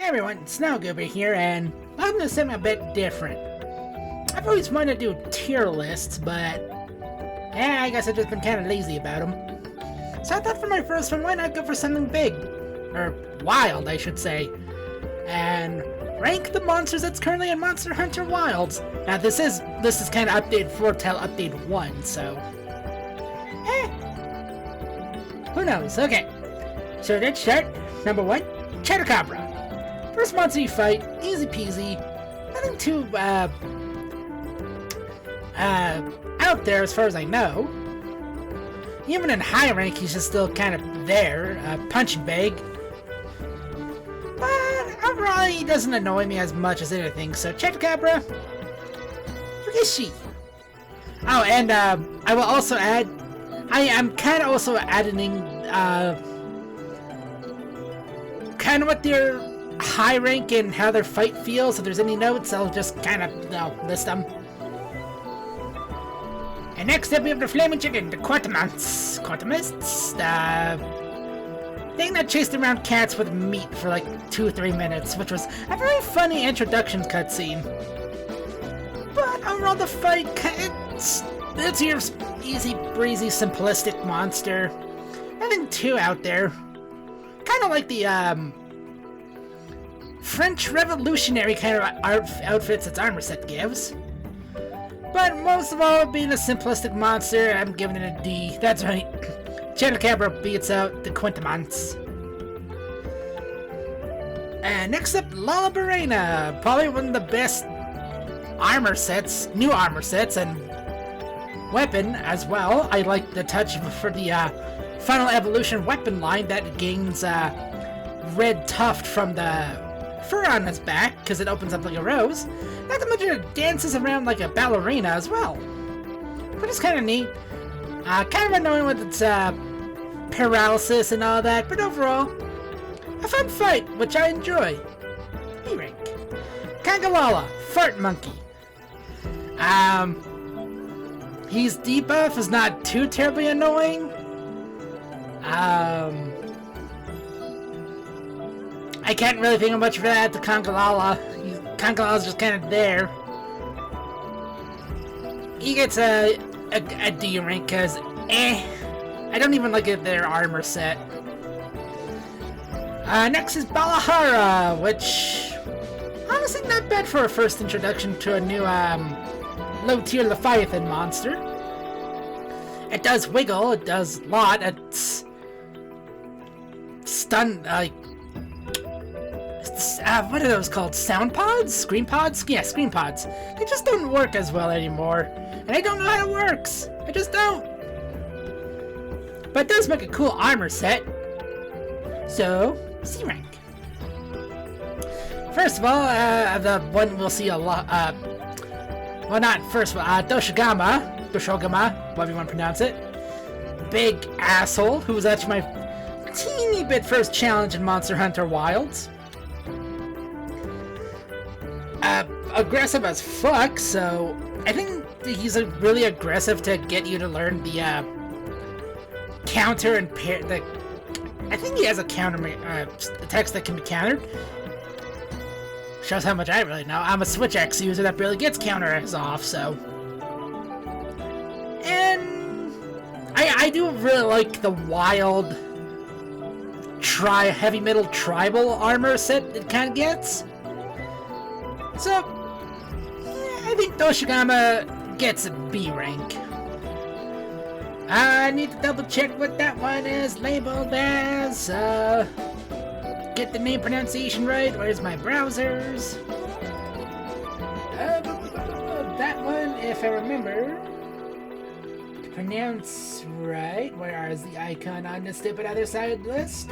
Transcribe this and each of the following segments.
Hey everyone, SnowGoober here, and I'm gonna something a bit different. I've always wanted to do tier lists, but I guess I've just been kind of lazy about them. So I thought for my first one, why not go for something big? Or wild, I should say. And rank the monsters that's currently in Monster Hunter Wilds. Now this is kind of update 4 till update 1, so who knows? Okay. So let's start. Number 1, Chupacabra. First monster you fight, easy peasy, nothing too, out there as far as I know. Even in high rank, he's just still kind of there, punching bag. But overall, he doesn't annoy me as much as anything, so Chupacabra, who is she? Oh, and, I will also add, I am kind of also adding, kind of what their high rank and how their fight feels. If there's any notes, I'll just kind of list them. And next up we have the Flaming Chicken, the Quartamists, the thing that chased around cats with meat for like 2 or 3 minutes, which was a very funny introduction cutscene. But overall the fight, it's your easy breezy simplistic monster. Nothing too out there. Kind of like the French Revolutionary kind of outfits its armor set gives. But most of all, being a simplistic monster, I'm giving it a D. That's right. Chupacabra beats out the Quintamants. And next up, Lullabarena. Probably one of the best armor sets, new armor sets, and weapon as well. I like the touch for the Final Evolution weapon line that gains red tuft from the fur on its back because it opens up like a rose. Not to mention it dances around like a ballerina as well, which is kind of neat. Kind of annoying with its paralysis and all that, but overall, a fun fight, which I enjoy. E rank. Kangalala, Fart Monkey. His debuff is not too terribly annoying. I can't really think of much for that to Kangalala. Kangalala's just kind of there. He gets a D rank because, I don't even like their armor set. Next is Balahara, which, honestly not bad for a first introduction to a new, low-tier Leviathan monster. It does wiggle, it does lot, it's stun, what are those called? Sound pods? Scream pods? Yeah, scream pods. They just don't work as well anymore. And I don't know how it works. I just don't. But it does make a cool armor set. So, C rank. First of all, the one we'll see a lot, well, not first, but Doshigama, whatever you want to pronounce it. Big asshole, who was actually my teeny bit first challenge in Monster Hunter Wilds. Aggressive as fuck, so I think he's really aggressive to get you to learn the counter and pair. I think he has a counter attacks that can be countered. Shows how much I really know. I'm a Switch X user that barely gets counter X off, so. And I do really like the wild heavy metal tribal armor set it kind of gets. So, yeah, I think Doshigama gets a B rank. I need to double check what that one is labeled as. Get the name pronunciation right. Where's my browsers? That one, if I remember to pronounce right. Where is the icon on the stupid other side list?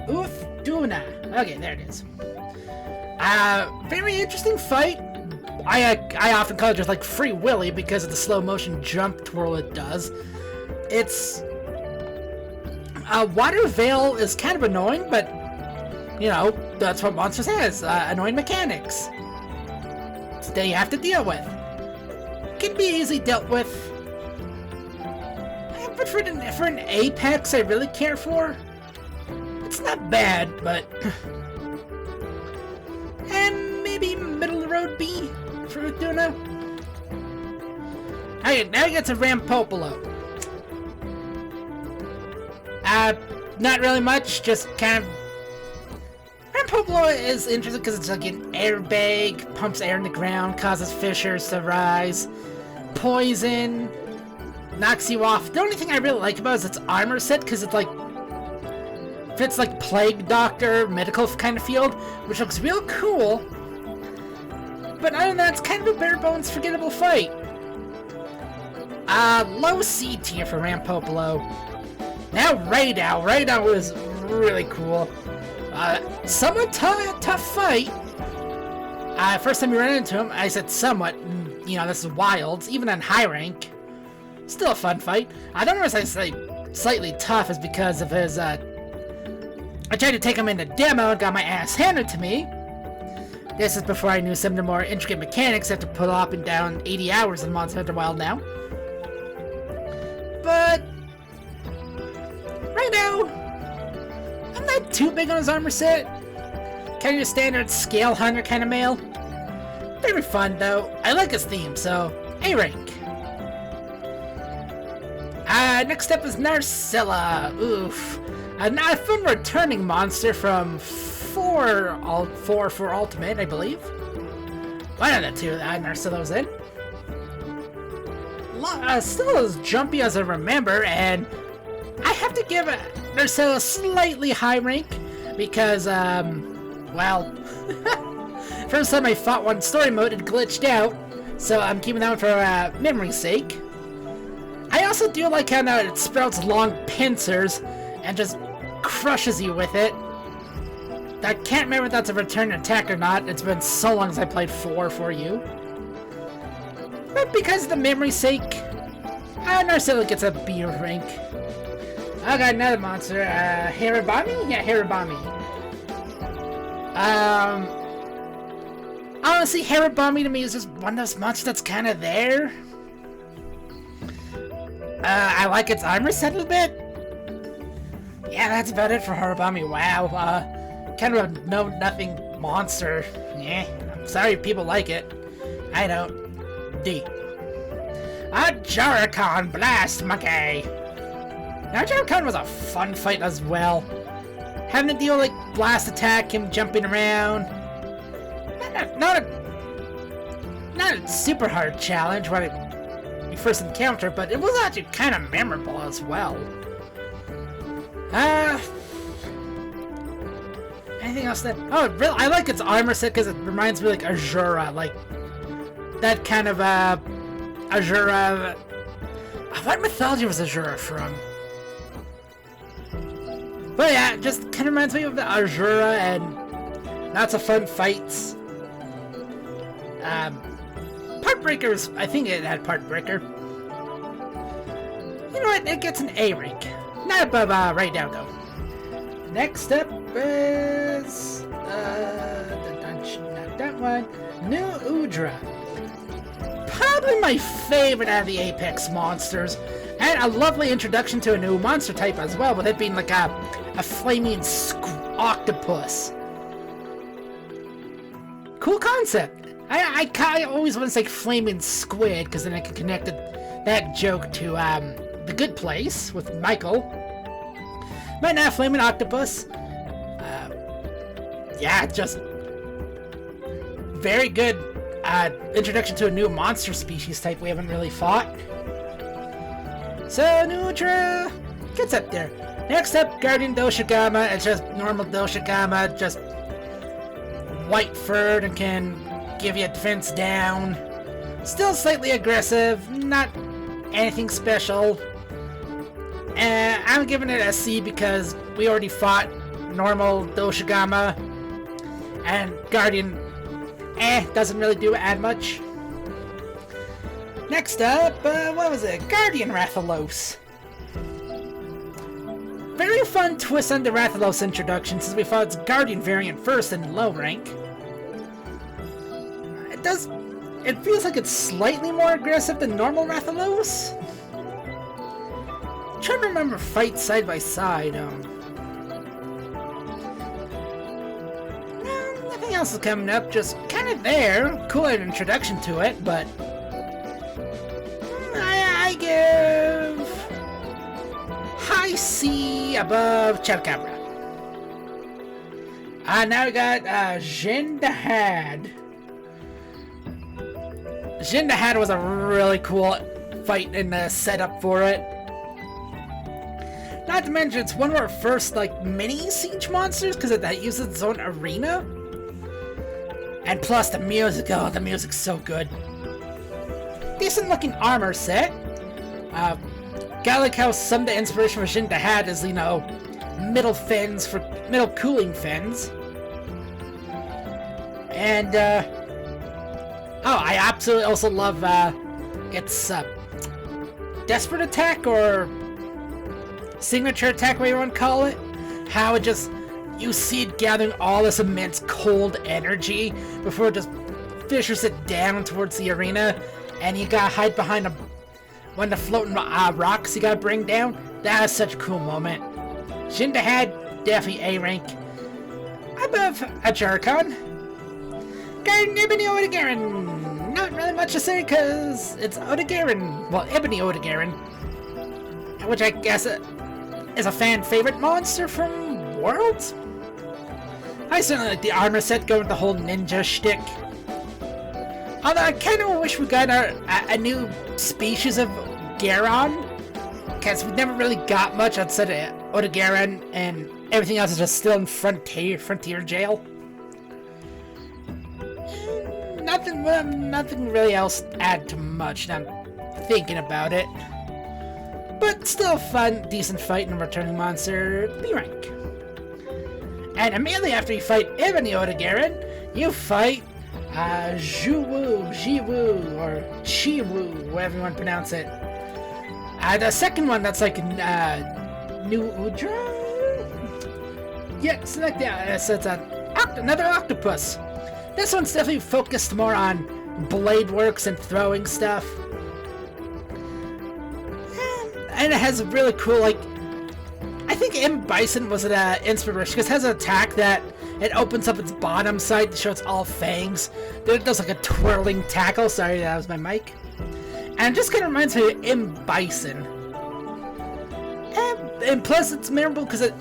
Ufduna. Okay, there it is. Very interesting fight. I often call it just like Free Willy because of the slow motion jump twirl it does. It's Water Veil is kind of annoying, but you know that's what Monsters has, annoying mechanics that you have to deal with. Can be easily dealt with, but for an Apex I really care for, it's not bad, but maybe middle of the road B for Tuna. Alright, now we get to Rampopolo. Not really much, just kind of... Rampopolo is interesting because it's like an airbag, pumps air in the ground, causes fissures to rise, poison, knocks you off. The only thing I really like about it is its armor set, because it's like... fits like Plague Doctor, medical kind of field, which looks real cool. But other than that, it's kind of a bare bones forgettable fight. Low C tier for Rampopolo. Now Raydow. Raydow is really cool. Somewhat tough fight. First time we ran into him, I said somewhat. You know, this is Wilds, even on high rank. Still a fun fight. I don't know if I say slightly tough is because of his, I tried to take him into demo and got my ass handed to me. This is before I knew some of the more intricate mechanics after pull up and down 80 hours in Monster Hunter Wild now. But right now, I'm not too big on his armor set. Kind of your standard scale hunter kind of male. Very fun though. I like his theme, so A rank. Next up is Narcilla. Oof. A fun returning monster from 4 for Ultimate, I believe. One of the two that Narcilla's in. Still as jumpy as I remember, and I have to give Narcilla a slightly high rank because, well, first time I fought one story mode, it glitched out, so I'm keeping that one for memory's sake. I also do like how now it sprouts long pincers and just crushes you with it. I can't remember if that's a return attack or not. It's been so long since I played 4 for you. But because of the memory's sake, Narcilla gets a B rank. I got another monster, Haribami? Yeah, Haribami. Honestly, Haribami to me is just one of those monsters that's kind of there. I like its armor set a bit. Yeah, that's about it for Haribami. Wow, kind of a know-nothing monster. Yeah, I'm sorry people like it. I don't. D. A Jarrakan Blast Monkey! Now, Jarrakan was a fun fight as well. Having to deal with, like, blast attack, him jumping around. Not a super hard challenge when you first encounter, but it was actually kind of memorable as well. Anything else that... Oh, really? I like its armor set because it reminds me of, like, Azura, like... that kind of, Azura... What mythology was Azura from? But yeah, it just kind of reminds me of the Azura and lots of fun fights. Partbreakers, I think it had Partbreaker. You know what, it gets an A rank. Not above, right now though. Next up is, not that one, New Udra. Probably my favorite out of the Apex monsters, and a lovely introduction to a new monster type as well, with it being like a flaming octopus. Cool concept. I always want to say flaming squid, because then I can connect that joke to The Good Place with Michael. But now flaming octopus. Yeah, just very good. Introduction to a new monster species type we haven't really fought. So, Nutra gets up there. Next up, Guardian Doshigama. It's just normal Doshigama, just white-furred and can give you a defense down. Still slightly aggressive, not anything special. I'm giving it a C because we already fought normal Doshigama, and Guardian doesn't really add much. Next up, what was it? Guardian Rathalos. Very fun twist on the Rathalos introduction since we fought its Guardian variant first in low rank. It feels like it's slightly more aggressive than normal Rathalos. I'm trying to remember fights side by side. Nothing else is coming up, just kind of there. Cool introduction to it, but I give high C above Chupacabra. Now we got Jindahad. Jindahad was a really cool fight in the setup for it. Not to mention, it's one of our first mini siege monsters because that uses its own arena. And plus the music, the music's so good. Decent looking armor set. Gotta like how some of the inspiration for Jindahad is, middle fins for middle cooling fins. And I absolutely also love its desperate attack or signature attack, whatever you want to call it. How it just, you see it gathering all this immense cold energy before it just fishers it down towards the arena, and you gotta hide behind one of the floating rocks you gotta bring down. That is such a cool moment. Jindahad, definitely A rank. Above a Jarkon. Got Ebony Odegarin. Not really much to say because it's Odegarin. Well, Ebony Odegarin. Which I guess is a fan favorite monster from Worlds. I certainly like the armor set going with the whole ninja shtick. Although I kind of wish we got a new species of Garon, because we never really got much outside of Odegarin, and everything else is just still in Frontier Jail. Nothing really else to add to much now I'm thinking about it. But still fun, decent fight and returning monster, B rank. And immediately after you fight Ebony Odegarin, you fight Jiwu, or Chiwu, whatever you want to pronounce it. The second one, that's New Udra? Yeah, so it's another octopus. This one's definitely focused more on blade works and throwing stuff. And it has a really cool, I think M. Bison was an inspiration, because it has an attack that it opens up its bottom side to show it's all fangs. It does a twirling tackle. Sorry, that was my mic. And it just kind of reminds me of M. Bison. And plus, it's memorable because it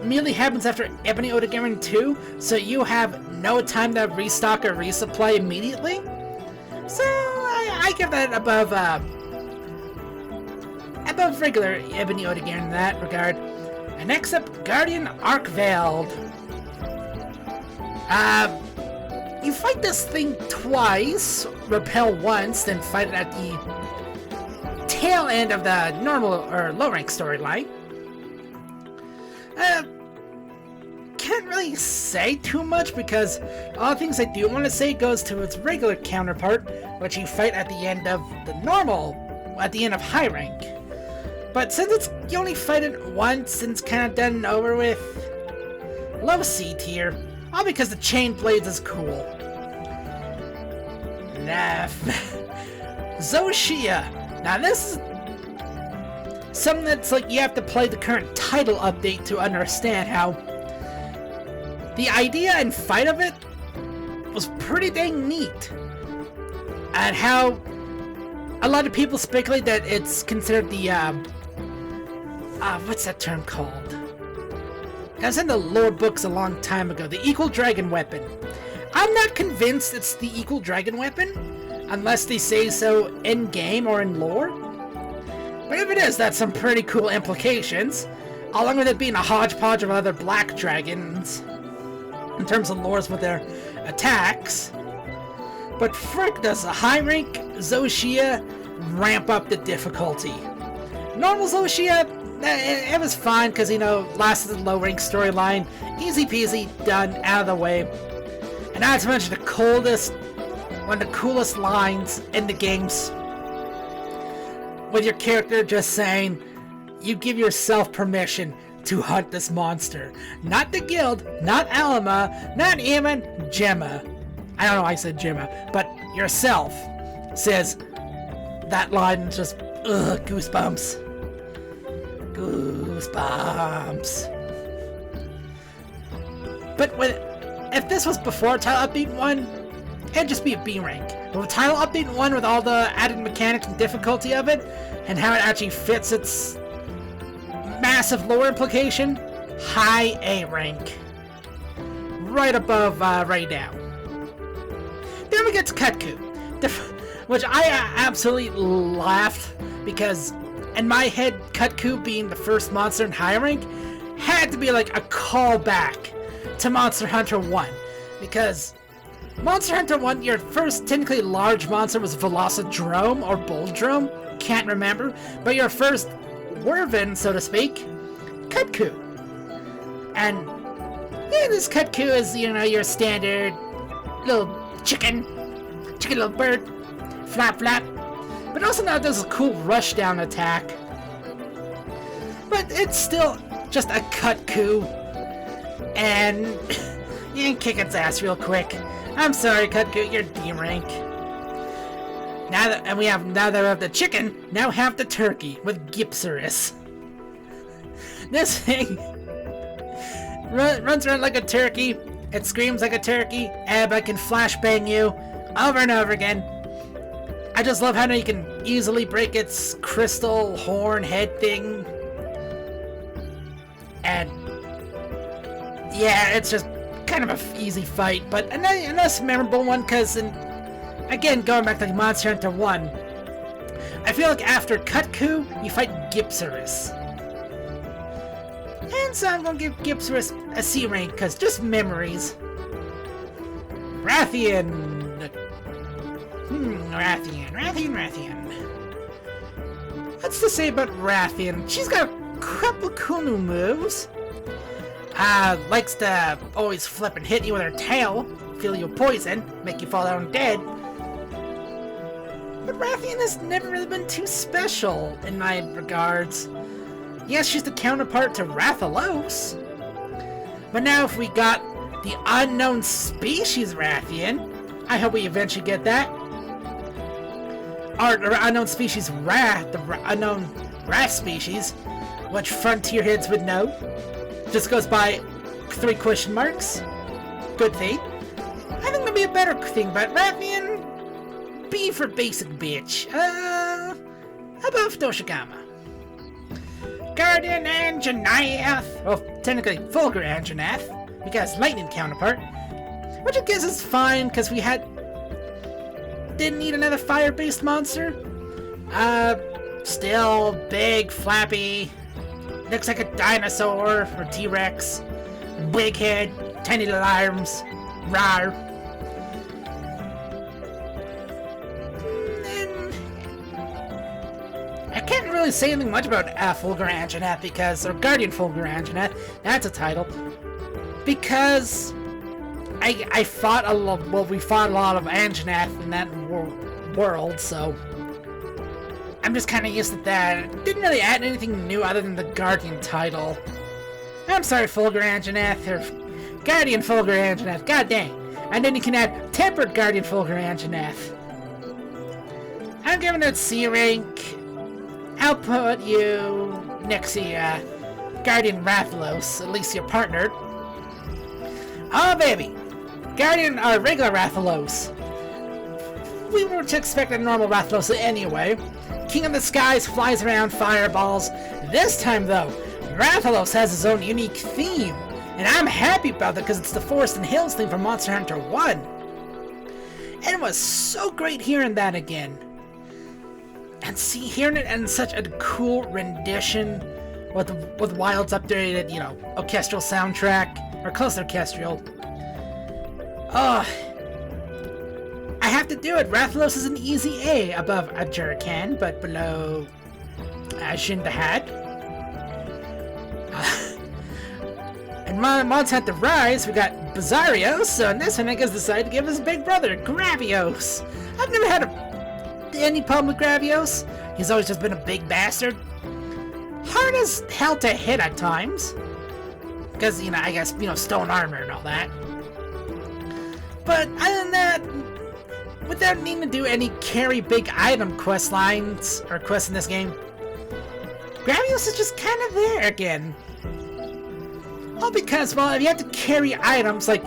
immediately happens after Ebony Odegarin 2, so you have no time to restock or resupply immediately. So I give that above regular Ebony Odegarin in that regard. And next up, Guardian Arkveld. You fight this thing twice, repel once, then fight it at the tail end of the normal or low rank storyline. Can't really say too much because all the things I do want to say goes to its regular counterpart, which you fight at the end of high rank. But since you only fight it once and it's kind of done and over with, low C tier, all because the chain blades is cool. Zoshia. Now this is something that's you have to play the current title update to understand how the idea and fight of it was pretty dang neat. And how a lot of people speculate that it's considered the, what's that term called? It was in the lore books a long time ago, the Equal Dragon Weapon. I'm not convinced it's the Equal Dragon Weapon, unless they say so in-game or in lore. But if it is, that's some pretty cool implications, along with it being a hodgepodge of other black dragons, in terms of lores with their attacks. But frick does the high rank Zoshia ramp up the difficulty. Normal Zoshia, it was fine because, lasted the low rank storyline. Easy peasy, done, out of the way. And not to mention one of the coolest lines in the games, with your character just saying, you give yourself permission to hunt this monster. Not the guild, not Alma, not even Gemma. I don't know why I said Gemma, but yourself says that line, just goosebumps. Goosebumps. But if this was before Title Update 1, it'd just be a B rank. But with Title Update 1, with all the added mechanics and difficulty of it, and how it actually fits its massive lore implication, high A rank. Right above right now. Then we get to Kutku, which I absolutely laughed, because in my head, Kutku being the first monster in high rank had to be like a callback to Monster Hunter 1, because Monster Hunter 1, your first technically large monster was Velocidrome or Bulldrome, can't remember, but your first Werven, so to speak, Kutku. And yeah, this Kutku is, you know, your standard little chicken little bird, flap flap, but also now does a cool rush down attack. But it's still just a Kutku, and you can kick its ass real quick. I'm sorry, Kutku, you're D rank. Now that we have the chicken, now have the turkey with Gypserus. This thing runs around like a turkey, it screams like a turkey, and I can flashbang you over and over again. I just love how you can easily break its crystal horn head thing. And yeah, it's just kind of an easy fight, but a nice memorable one, because again, going back to Monster Hunter 1, I feel like after Kutku, you fight Gypserus. And so I'm gonna give Gypserus a C rank, because just memories. Rathian. Rathian. What's to say about Rathian? She's got a couple cool new moves. Likes to always flip and hit you with her tail, feel your poison, make you fall down dead. But Rathian has never really been too special in my regards. Yes, she's the counterpart to Rathalos. But now if we got the unknown species Rathian, I hope we eventually get that. Or the unknown species Wrath, the unknown Wrath species, which frontier heads would know. Just goes by 3 question marks. Good thing. I think there'll be a better thing, but Rathian, B for basic bitch. Above Toshigama. Guardian Anjanath. Well, technically Fulgur Anjanath, because lightning counterpart. Which I guess is fine, because we didn't need another fire-based monster. Still big, flappy, looks like a dinosaur or T-Rex, big head, tiny little arms, rawr. And I can't really say anything much about Fulgur Anjanath or Guardian Fulgur Anjanath, that's a title, because I fought a lot. Well, we fought a lot of Anjanath in that world, so I'm just kind of used to that. It didn't really add anything new other than the Guardian title. I'm sorry, Fulgur Anjanath, or Guardian Fulgur Anjanath. God dang! And then you can add Tempered Guardian Fulgur Anjanath. I'm giving it C rank. I'll put you next to Guardian Rathalos, at least you're partnered. Oh baby! Guardian, regular Rathalos. We were to expect a normal Rathalos anyway. King of the Skies flies around fireballs. This time though, Rathalos has his own unique theme. And I'm happy about that because it's the Forest and Hills theme from Monster Hunter 1. And it was so great hearing that again. And hearing it in such a cool rendition with Wild's updated, orchestral soundtrack, or close to orchestral. I have to do it. Rathalos is an easy A above a Jerrican, but below Shindahad. And Monster Hunter Rise, we got Bizarrios, so in this one I guess decided to give his big brother, Gravios. I've never had any problem with Gravios. He's always just been a big bastard. Hard as hell to hit at times. Because, I guess, stone armor and all that. But other than that, without needing to do any carry big item quest lines, or quests in this game, Gravios is just kind of there again. All because, well, if you have to carry items, like,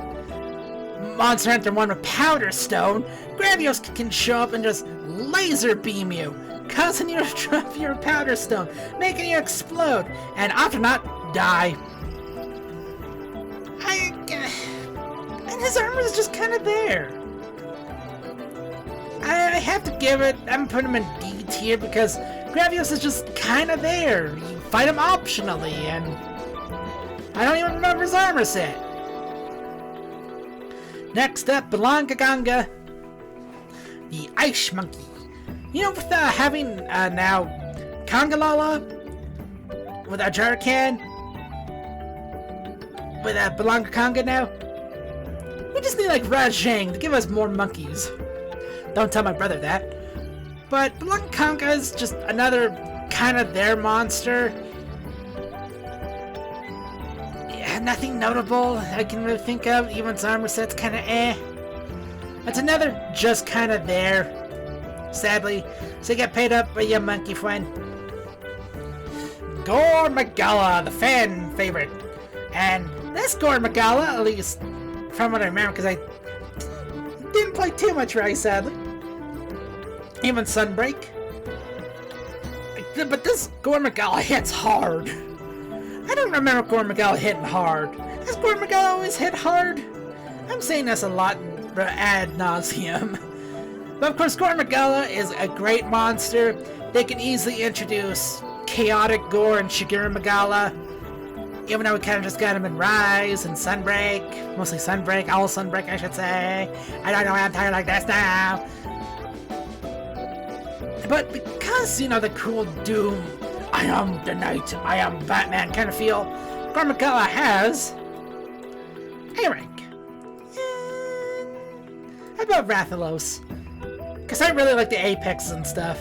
Monster Hunter 1 with Powder Stone, Gravios can show up and just laser beam you, causing you to drop your Powder Stone, making you explode, and often not die. And his armor is just kind of there. I have to give it, I'm putting him in D tier because Gravios is just kind of there. You fight him optionally, and I don't even remember his armor set. Next up, Belongaganga, the Ice Monkey. You know, with having now Kongalala with Ajarakan, with Belongakanga now, we just need like Rajang to give us more monkeys. Don't tell my brother that. But Belongakanga is just another kind of their monster. Yeah, nothing notable I can really think of. Even his armor set's kind of eh. It's another just kind of there. Sadly, so you get paid up by your monkey friend. Gore Magala, the fan favorite. And this Gore Magala, at least from what I remember, because I didn't play too much Rise, sadly. Even Sunbreak. But this Gore Magala hits hard. I don't remember Gore Magala hitting hard. Has Gore Magala always hit hard? I'm saying this a lot ad nauseum. But of course, Gore Magala is a great monster. They can easily introduce Chaotic Gore and Shigeru Magala. Even though we kind of just got him in Rise and Sunbreak. Mostly Sunbreak, all Sunbreak I should say. I don't know why I'm tired like this now. But because, you know, the cool Doom, I am the Knight, I am Batman kind of feel, Gore Magala has A rank. Above Rathalos. Because I really like the Apex and stuff.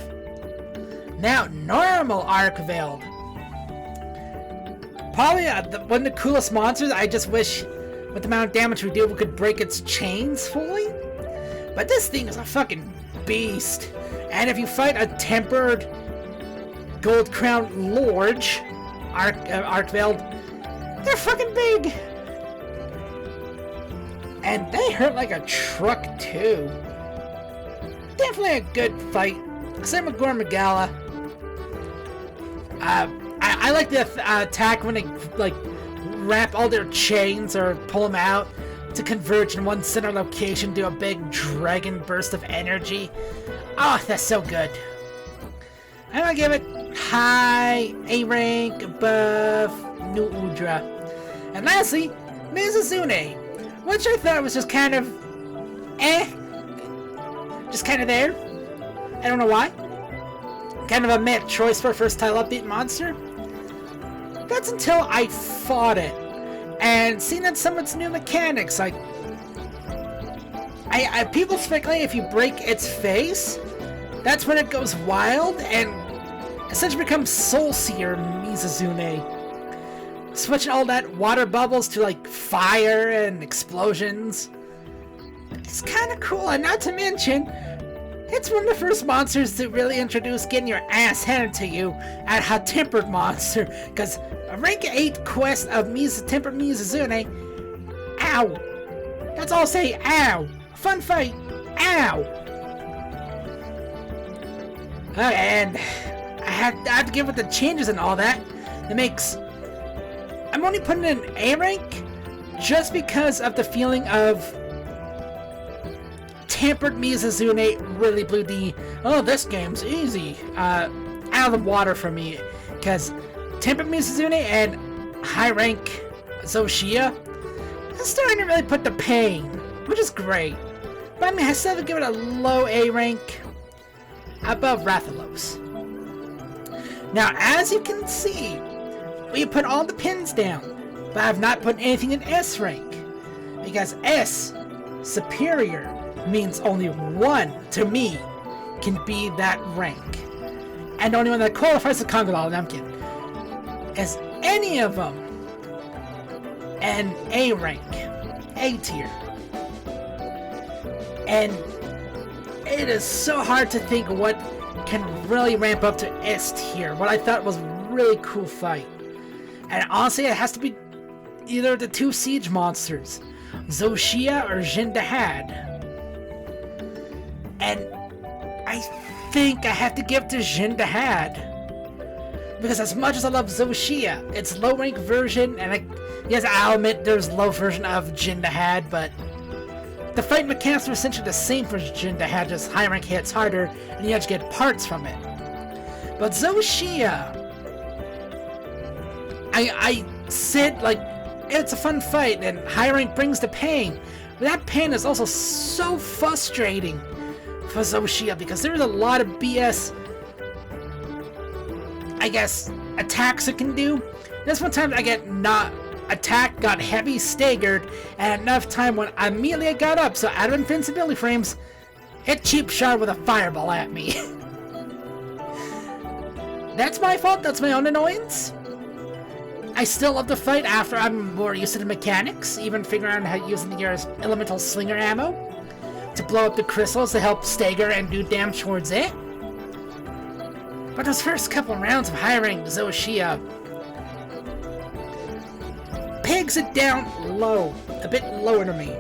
Now, normal Archveiled. Probably one of the coolest monsters. I just wish, with the amount of damage we do, we could break its chains fully. But this thing is a fucking beast. And if you fight a tempered Gold Crown Lorge, Archveiled, they're fucking big. And they hurt like a truck too. Definitely a good fight. Same with Gore Magala. I like the attack when they like wrap all their chains or pull them out to converge in one center location to a big dragon burst of energy. Oh, that's so good. I'm gonna give it high A rank above New Udra. And lastly, Mizuzune, which I thought was just kind of just kind of there. I don't know why. Kind of a meh choice for a first tile update monster. That's until I fought it and seen that some of its new mechanics. Like, people speculate if you break its face, that's when it goes wild and essentially becomes Soul Seer Mizuzune. Switching all that water bubbles to like fire and explosions. It's kind of cool, and not to mention, it's one of the first monsters to really introduce getting your ass handed to you at a tempered monster. Because a rank 8 quest of tempered Mizuzune, ow. That's all I'll say, ow. Fun fight, ow. And I have to give it the changes and all that. It makes... I'm only putting it in A rank just because of the feeling of tempered Mizuzune really blew the, oh, this game's easy, out of the water for me. Because tempered Mizuzune and high rank Zoshia is starting to really put the pain, which is great. But I mean, I still have to give it a low A rank above Rathalos. Now, as you can see, we put all the pins down, but I have not put anything in S rank. Because S, superior, means only one, to me, can be that rank. And the only one that qualifies to Kongalala, I'm kidding, is any of them an A rank, A tier. And it is so hard to think what can really ramp up to S tier, what I thought was a really cool fight. And honestly, it has to be either the two siege monsters, Zoshia or Jindahad. And I think I have to give to Jindahad. Because as much as I love Zoshia, it's low-rank version, and yes, I'll admit there's low version of Jindahad, but the fight mechanics are essentially the same for Jindahad, just high rank hits harder, and you have to get parts from it. But Zoshia, I said, like, it's a fun fight, and high rank brings the pain, but that pain is also so frustrating for Zoshia, because there's a lot of BS, I guess, attacks it can do. This one time I get not attacked, got heavy, staggered, and enough time when immediately I got up, so out of invincibility frames, it cheap shot with a fireball at me. That's my fault, that's my own annoyance. I still love the fight after I'm more used to the mechanics, even figuring out how using the elemental slinger ammo to blow up the crystals to help stagger and do damage towards it. But those first couple rounds of hiring Zoshia pegs it down low, a bit lower to me.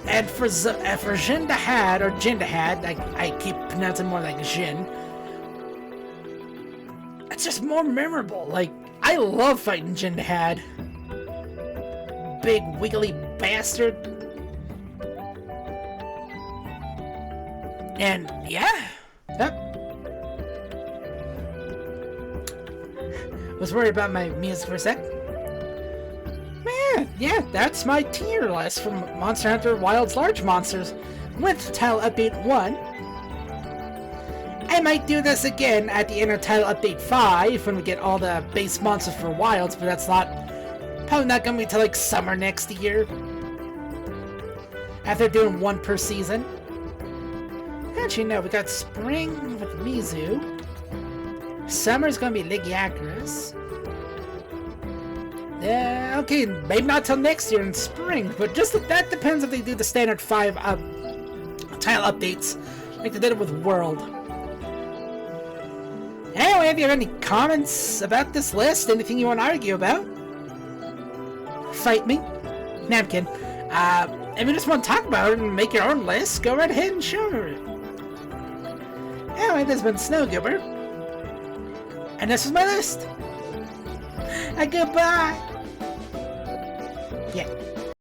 And for Jindahad, or Jindahad, I keep pronouncing more like Jin, it's just more memorable. Like, I love fighting Jindahad. Big wiggly bastard. And yeah. Yep. Was worried about my music for a sec. Man, yeah, that's my tier list from Monster Hunter Wilds Large Monsters with Title Update 1. I might do this again at the end of Title Update 5 when we get all the base monsters for Wilds, but that's probably not gonna be till like summer next year. After doing one per season. Actually, no, we got spring with Mizu. Summer's gonna be Ligiacris. Yeah, okay, maybe not till next year in spring, but just that depends if they do the standard 5 tile updates, like they did it with World. Anyway, if you have any comments about this list, anything you want to argue about, fight me. Napkin. If you just want to talk about it and make your own list, go right ahead and show it. Anyway, this has been SnowGoober. And this is my list. Goodbye. Yeah.